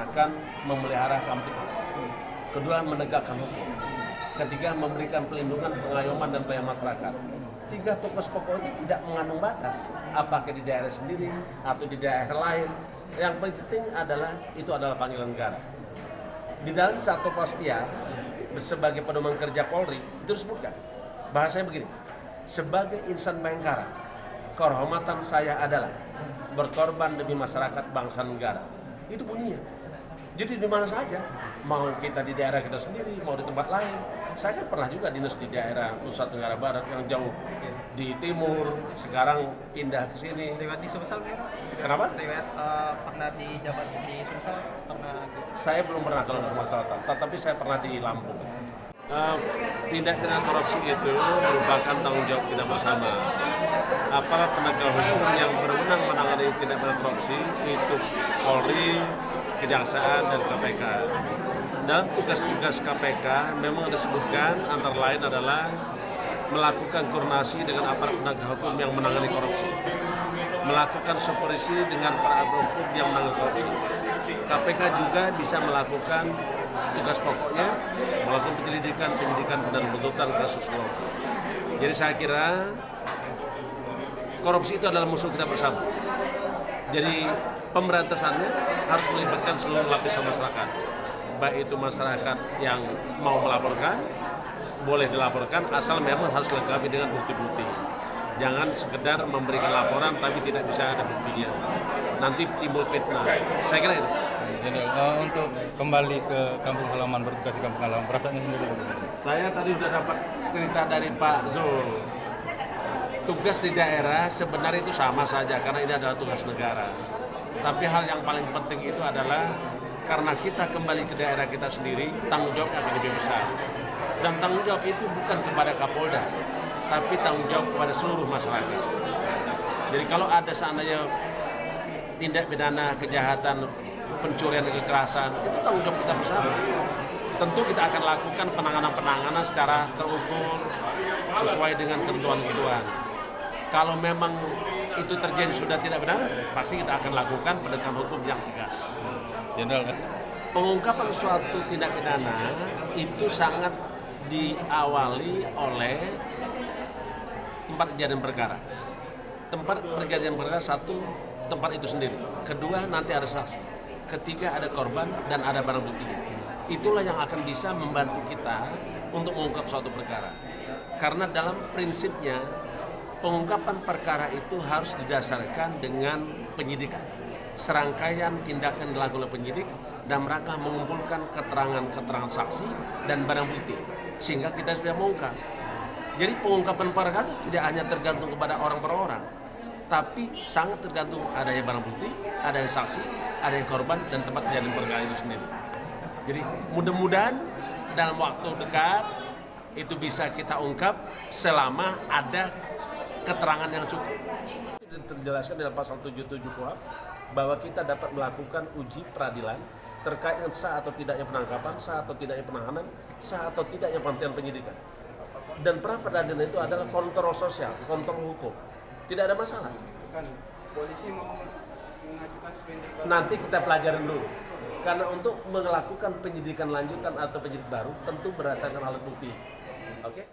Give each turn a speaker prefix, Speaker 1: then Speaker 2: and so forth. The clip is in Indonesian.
Speaker 1: akan memelihara Kamtipmas. Kedua, menegakkan hukum. Ketiga, memberikan pelindungan, pengayoman, dan pelayanan masyarakat. Tiga tugas pokok itu tidak mengandung batas, apakah di daerah sendiri atau di daerah lain. Yang penting adalah itu adalah panggilan negara. Di dalam satu postia sebagai pedoman kerja Polri itu disebutkan bahasanya begini: sebagai insan Bayangkara, kehormatan saya adalah berkorban demi masyarakat bangsa negara. Itu bunyinya. Jadi di mana saja, mau kita di daerah kita sendiri, mau di tempat lain. Saya kan pernah juga dinas di daerah Nusa Tenggara Barat yang jauh di timur, sekarang pindah ke sini.
Speaker 2: Lewat di Sumsel nih?
Speaker 1: Kenapa?
Speaker 2: Lewat pernah di jabat di Sumsel? Pernah?
Speaker 1: Saya belum pernah kalau di Sumatera Selatan, tetapi saya pernah di Lampung. Tindak pidana korupsi itu merupakan tanggung jawab kita bersama. Aparat penegak hukum yang berwenang menangani tindak pidana korupsi itu Polri, Kejaksaan, dan KPK. Dan tugas-tugas KPK memang disebutkan antara lain adalah melakukan koordinasi dengan aparat penegak hukum yang menangani korupsi, melakukan supervisi dengan para hukum yang menangani korupsi. KPK juga bisa melakukan tugas pokoknya, melakukan penyelidikan, penyidikan, dan penuntutan kasus korupsi. Jadi saya kira korupsi itu adalah musuh kita bersama. Jadi pemberantasannya harus melibatkan seluruh lapisan masyarakat, baik itu masyarakat yang mau melaporkan, boleh dilaporkan asal memang harus lengkapi dengan bukti-bukti. Jangan sekedar memberikan laporan tapi tidak bisa ada buktinya. Nanti timbul fitnah. Saya kira itu.
Speaker 3: Jadi untuk kembali ke kampung halaman, bertugas di kampung halaman, perasaannya sendiri bagaimana?
Speaker 1: Saya tadi sudah dapat cerita dari Pak Zul. Tugas di daerah sebenarnya itu sama saja karena ini adalah tugas negara. Tapi hal yang paling penting itu adalah karena kita kembali ke daerah kita sendiri, tanggung jawab akan lebih besar. Dan tanggung jawab itu bukan kepada Kapolda, tapi tanggung jawab kepada seluruh masyarakat. Jadi kalau ada seandainya tindak pidana kejahatan, pencurian dan kekerasan, itu tanggung jawab kita bersama. Tentu kita akan lakukan penanganan-penanganan secara terukur, sesuai dengan ketentuan-ketentuan. Kalau memang itu terjadi sudah tidak benar, pasti kita akan lakukan penegakan hukum yang tegas.
Speaker 3: Jenderal,
Speaker 1: Pengungkapan suatu tindak pidana itu sangat diawali oleh tempat kejadian perkara. Tempat kejadian perkara satu, tempat itu sendiri. Kedua, nanti ada saksi. Ketiga, ada korban dan ada barang bukti. Itulah yang akan bisa membantu kita untuk mengungkap suatu perkara. Karena dalam prinsipnya pengungkapan perkara itu harus didasarkan dengan penyidikan. Serangkaian tindakan dilakukan oleh penyidik dan mereka mengumpulkan keterangan-keterangan saksi dan barang bukti sehingga kita sudah mengungkap. Jadi pengungkapan perkara itu tidak hanya tergantung kepada orang per orang, tapi sangat tergantung adanya barang bukti, adanya saksi, adanya korban dan tempat kejadian perkara itu sendiri. Jadi mudah-mudahan dalam waktu dekat itu bisa kita ungkap selama ada keterangan yang cukup. Terjelaskan dalam pasal 77 KUHP bahwa kita dapat melakukan uji peradilan terkait dengan sah atau tidaknya penangkapan, sah atau tidaknya penahanan, sah atau tidaknya penghentian penyidikan. Dan pra peradilan itu adalah kontrol sosial, kontrol hukum. Tidak ada masalah.
Speaker 4: Kan polisi mau mengajukan sprindik baru.
Speaker 1: Nanti kita pelajarin dulu. Karena untuk melakukan penyidikan lanjutan atau penyidik baru tentu berdasarkan alat bukti. Oke?